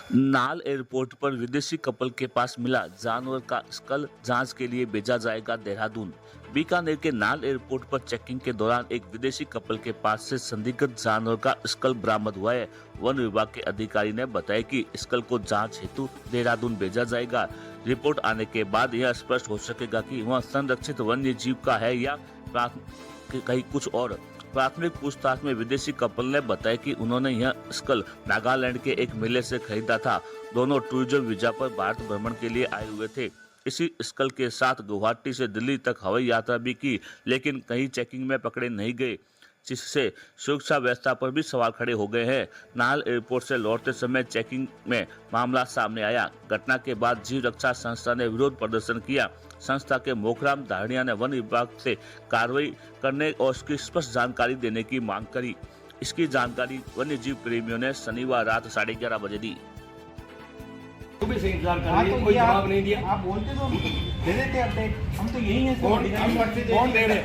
नाल एयरपोर्ट पर विदेशी कपल के पास मिला जानवर का स्कल, जांच के लिए भेजा जाएगा देहरादून। बीकानेर के नाल एयरपोर्ट पर चेकिंग के दौरान एक विदेशी कपल के पास से संदिग्ध जानवर का स्कल बरामद हुआ है। वन विभाग के अधिकारी ने बताया कि स्कल को जांच हेतु देहरादून भेजा जाएगा। रिपोर्ट आने के बाद यह स्पष्ट हो सकेगा कि वह संरक्षित वन्य जीव का है या कहीं कुछ और। प्राथमिक पूछताछ में विदेशी कपल ने बताया कि उन्होंने यह स्कल नागालैंड के एक मेले से खरीदा था। दोनों टूरिज्म वीजा पर भारत भ्रमण के लिए आए हुए थे। इसी स्कल के साथ गुवाहाटी से दिल्ली तक हवाई यात्रा भी की, लेकिन कहीं चेकिंग में पकड़े नहीं गए, जिससे सुरक्षा व्यवस्था पर भी सवाल खड़े हो गए हैं। नाहल एयरपोर्ट से लौटते समय चेकिंग में मामला सामने आया। घटना के बाद जीव रक्षा संस्था ने विरोध प्रदर्शन किया। संस्था के मोखराम धारणिया ने वन विभाग से कार्रवाई करने और उसकी स्पष्ट जानकारी देने की मांग करी। इसकी जानकारी वन्य जीव प्रेमियों ने शनिवार रात 11:30 बजे दी। सुबह से इंतजार कर रहे हैं, कोई जवाब नहीं दिया। आप बोलते तो दे देते अपडेट। हम तो यही हैं। कौन दे रहे?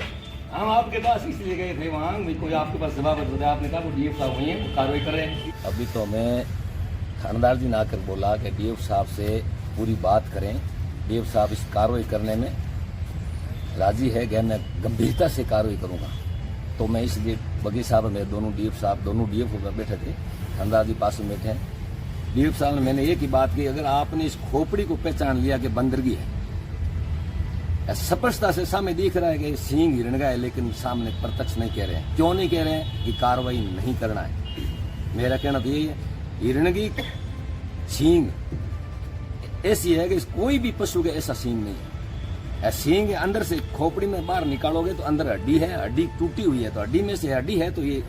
हम आपके पास इसलिए गए थे वहाँ, कोई आपके पास जवाब बताया, आपने कहा वो डीएफ साहब वही हैं, कार्रवाई कर रहे हैं। अभी तो हमें थानेदार जी ने आकर बोला कि डीएफ साहब से पूरी बात करें। डीएफ साहब इस कार्रवाई करने में राजी है कि मैं गंभीरता से कार्रवाई करूंगा। तो मैं इसलिए बगी साहब मेरे दोनों डीएफ होकर बैठे थे, थानेदार जी पास में बैठे हैं। डीएफ साहब ने मैंने एक ही बात की, अगर आपने इस खोपड़ी को पहचान लिया कि बंदरगी है, स्पष्टता से सामने दिख रहा है कि सींग हिरणगा है, लेकिन सामने प्रत्यक्ष नहीं कह रहे हैं। क्यों नहीं कह रहे हैं? कि कार्रवाई नहीं करना है। मेरा कहना तो यही है, हिरणगी सींग ऐसी है कि कोई भी पशु के ऐसा सींग नहीं है। सींग अंदर से खोपड़ी में बाहर निकालोगे तो अंदर हड्डी है, हड्डी टूटी हुई है, तो हड्डी में से हड्डी है, तो ये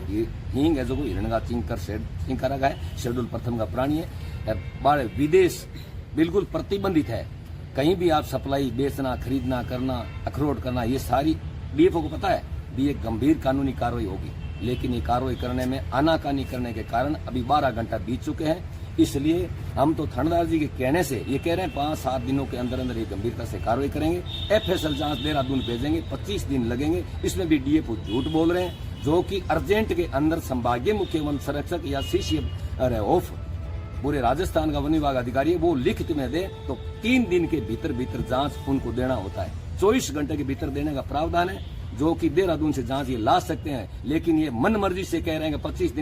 हींग है जो हिरणगा चिंकारा का है, शेड्यूल प्रथम का प्राणी है। बाहर विदेश बिल्कुल प्रतिबंधित है। कहीं भी आप सप्लाई, बेचना, खरीदना, करना, अखरोट करना, ये सारी डीएफओ को पता है भी एक गंभीर कानूनी कार्रवाई होगी। लेकिन ये कार्रवाई करने में आनाकानी करने के कारण अभी 12 घंटा बीत चुके हैं। इसलिए हम तो थानेदार जी के कहने से ये कह रहे हैं 5-7 दिनों के अंदर अंदर ये गंभीरता से कार्रवाई करेंगे। एफएसएल जांच देहरादून भेजेंगे, 25 दिन लगेंगे। इसमें भी डीएफओ झूठ बोल रहे हैं, जो कि अर्जेंट के अंदर संभागीय मुख्य वन संरक्षक या सीसीएफ ऑफ पूरे राजस्थान का वन विभाग अधिकारी है, वो लिखित में दे तो 3 दिन के भीतर जांच उनको देना होता है। 24 घंटे के भीतर देने का प्रावधान है, जो कि देहरादून से जांच ये ला सकते हैं। लेकिन ये मन मर्जी से कह रहे हैं कि 25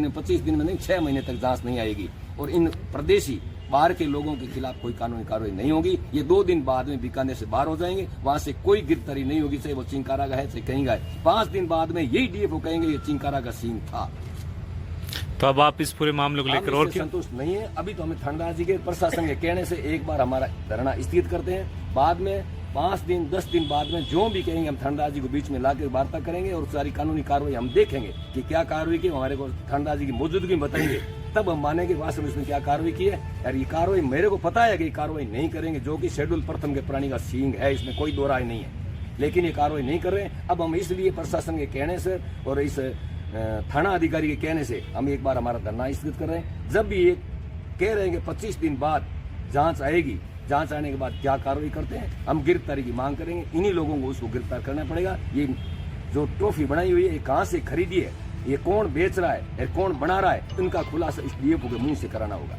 दिन में नहीं, 6 महीने तक जांच नहीं आएगी और इन प्रदेशी बाहर के लोगों के खिलाफ कोई कानूनी कार्रवाई नहीं होगी। ये 2 दिन बाद में बीकानेर से बाहर हो जाएंगे, वहां से कोई गिरफ्तारी नहीं होगी, चाहे वो चिंकारा का है चाहे कहीं का है। 5 दिन बाद में यही डीएफओ कहेंगे ये चिंकारा का सीन था। तो अब आप इस पूरे मामले को लेकर और क्यों संतुष्ट नहीं है? अभी तो हमें थानेदार जी के प्रशासन के कहने से एक बार हमारा धरना स्थगित करते हैं। बाद में 5 दिन 10 दिन बाद में जो भी कहेंगे हम थानेदार जी को बीच में लाकर वार्ता करेंगे और सारी कानूनी कार्रवाई हम देखेंगे कि क्या कार्रवाई की। हमारे को थानेदार जी की मौजूदगी में बताएंगे, तब हम मानेंगे वास्तव में इसमें क्या कार्रवाई की है। यार ये कार्रवाई मेरे को पता है कि कार्रवाई नहीं करेंगे, जो कि शेड्यूल प्रथम के प्राणी का सींग है, इसमें कोई दो राय नहीं है। लेकिन ये कार्रवाई नहीं कर रहे हैं। अब हम इसलिए प्रशासन के कहने से और इस थाना अधिकारी के कहने से हम एक बार हमारा धरना स्थगित कर रहे हैं। जब भी ये कह रहे हैं कि 25 दिन बाद जांच आएगी, जांच आने के बाद क्या कार्रवाई करते हैं, हम गिरफ्तारी की मांग करेंगे। इन्हीं लोगों को उसको गिरफ्तार करना पड़ेगा। ये जो ट्रॉफी बनाई हुई है, ये कहाँ से खरीदी है, ये कौन बेच रहा है, कौन बना रहा है, इनका खुलासा इस डीएफओ के मुंह से कराना होगा।